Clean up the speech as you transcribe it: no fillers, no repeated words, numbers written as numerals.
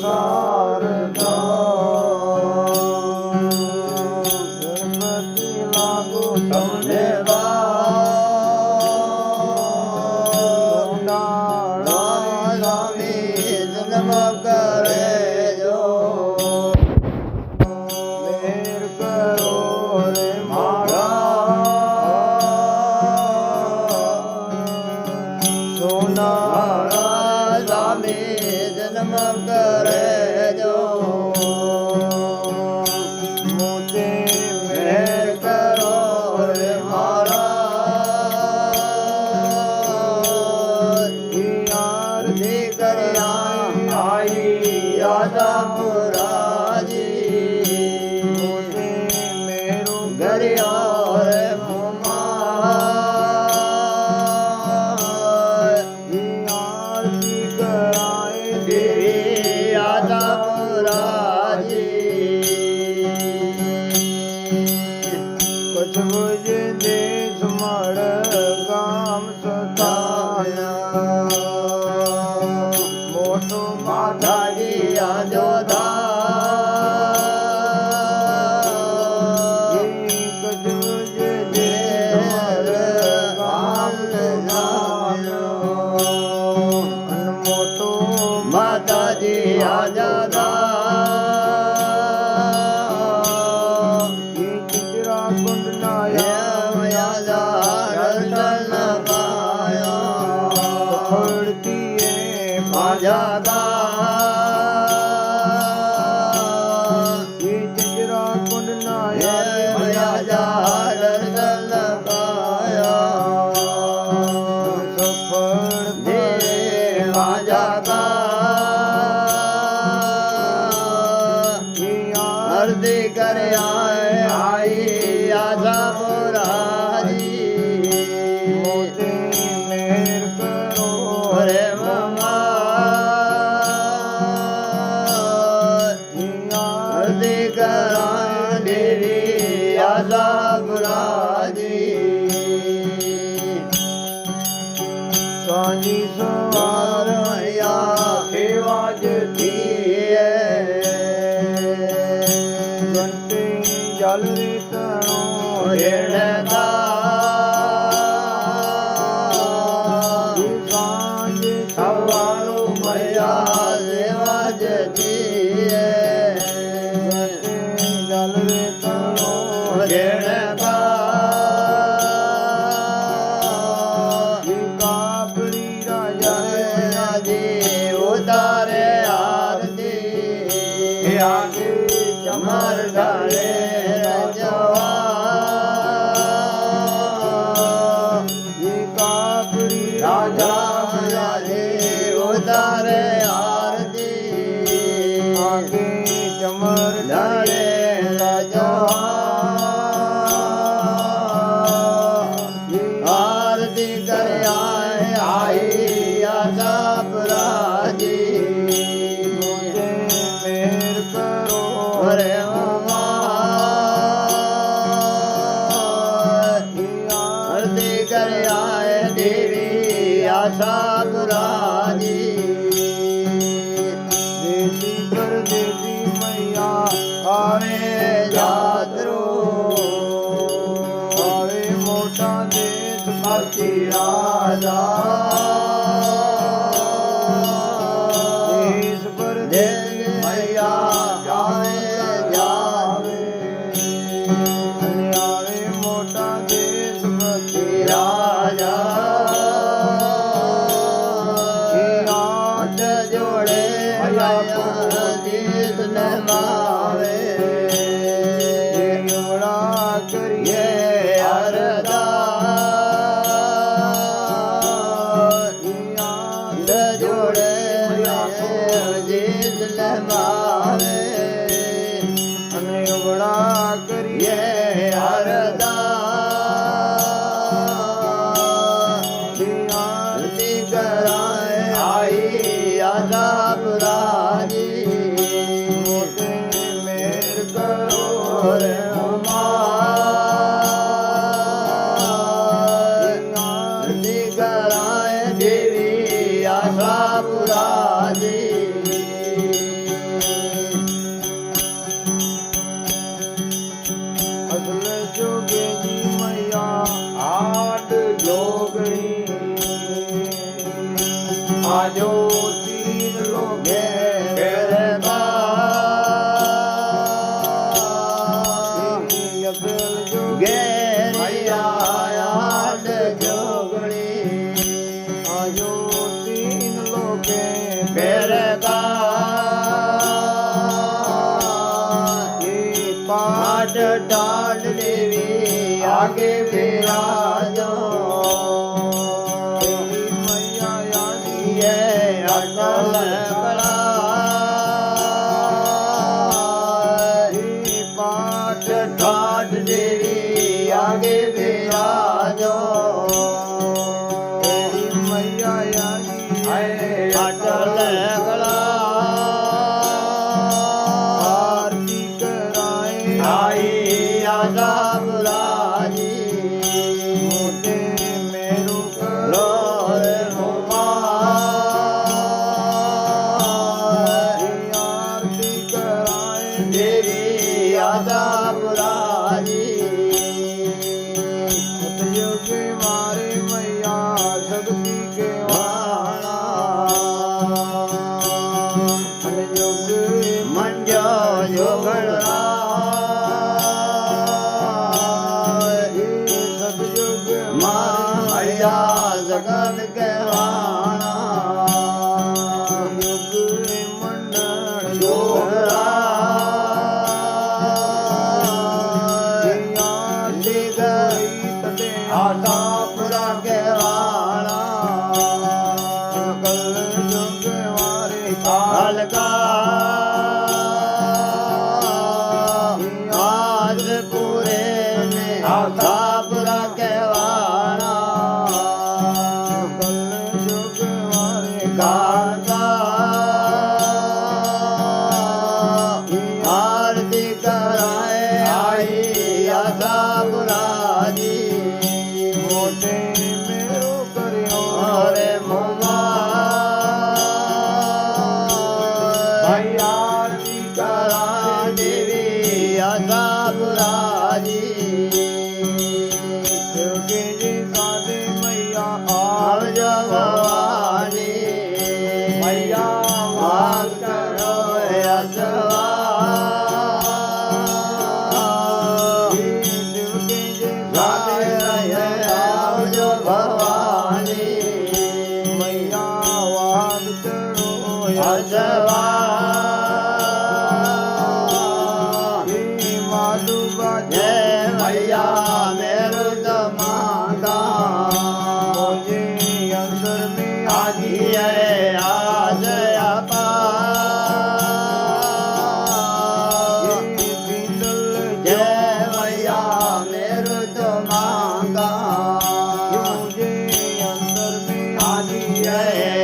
शारदा गणपति लागो તમને જન્મ કરે જો મેર કરો રે મારા સોના સ્વામી જન્મ કરે જો મુજે મેર કરો રે મારા આરતી કર્યા आई आजा पुराजी मुझे मेरो घर और आरती कराए देवी आजा पुराजी कुछ मुझे देश मर गाम सताया मोटो माताजी आजो मोटो माताजी आजा चित्रा कुंड नाया पड़ती है भाजा चित्रा कुंड नाया सफल दे अर्दी कर आई आजा पुरारी मोते मेर करो रे ममा अर्दी कर देवी आजा पुरारी सांझी सवार या सेवा जती घंटे जल तणो रेणदा सांझ सवारो मैया सेवा जती घंटे जल तणो रेणदा कापड़ी राजा जी उतारे आरती आगे चमर डाले रजवा ये कापड़ी राजा जी उतारे आरती आगे चमर डाले रजवा आरती कर आई आजा पुराजी मुझे मेर करो रे ममा आरती कर आए देवी आशा पुराजी देवी परदेसी मैया आवे जातरो आवे मोटा देश भक्ति राजा देश परदेसी मैया जावे जावे आवे मोटा देश भक्ति राजा हाथ जोड़े मैया देश नमावे जोड़ा करिए अरदास हाथ जोड़े देश नमावे बड़ा करिए अरदास आरती कराए आई आजा पुरारी मोते मेर करो रे उमा आरती कराए देवी आशा पुरारी तीन लोगे घेरता घेरिया आठ जोगणी आयो तीन लोगे घेरता पाठ डाल देवी आगे विराजो मैया यानी है अटल कला पाठ डाल देवी आगे विराजो मैया यानी है अटल कला आरती कराए आई आजा बुराजी मोटे मेरू करो रे मोमा आरती कराए देवी आजा बुराजी सतयुग मारे मैया शक्ति के वाला युग मंजो योगड़ा सतयुग माया जगन के वाणा युग मंडल योगड़ा आटा पुरा के वाणा कल युग मारे काल का आज पूरे ने आटा पुरा के वाणा कल युग मारे काल का आरती कराए आई आशा बुराजी मोटे मेरो करियो रे मोमा भाई आरती करा देवी आशा बुराजी योगी जी साधे मैया आव भवानी मैया वाग करो अजवा भवानी मैया वाग करो अजवा मालू बाजे मैया मेरे दमादा मुझे अंदर में आगी है आज आपा जय मैया मेरे दमादा मुझे अंदर में आगी है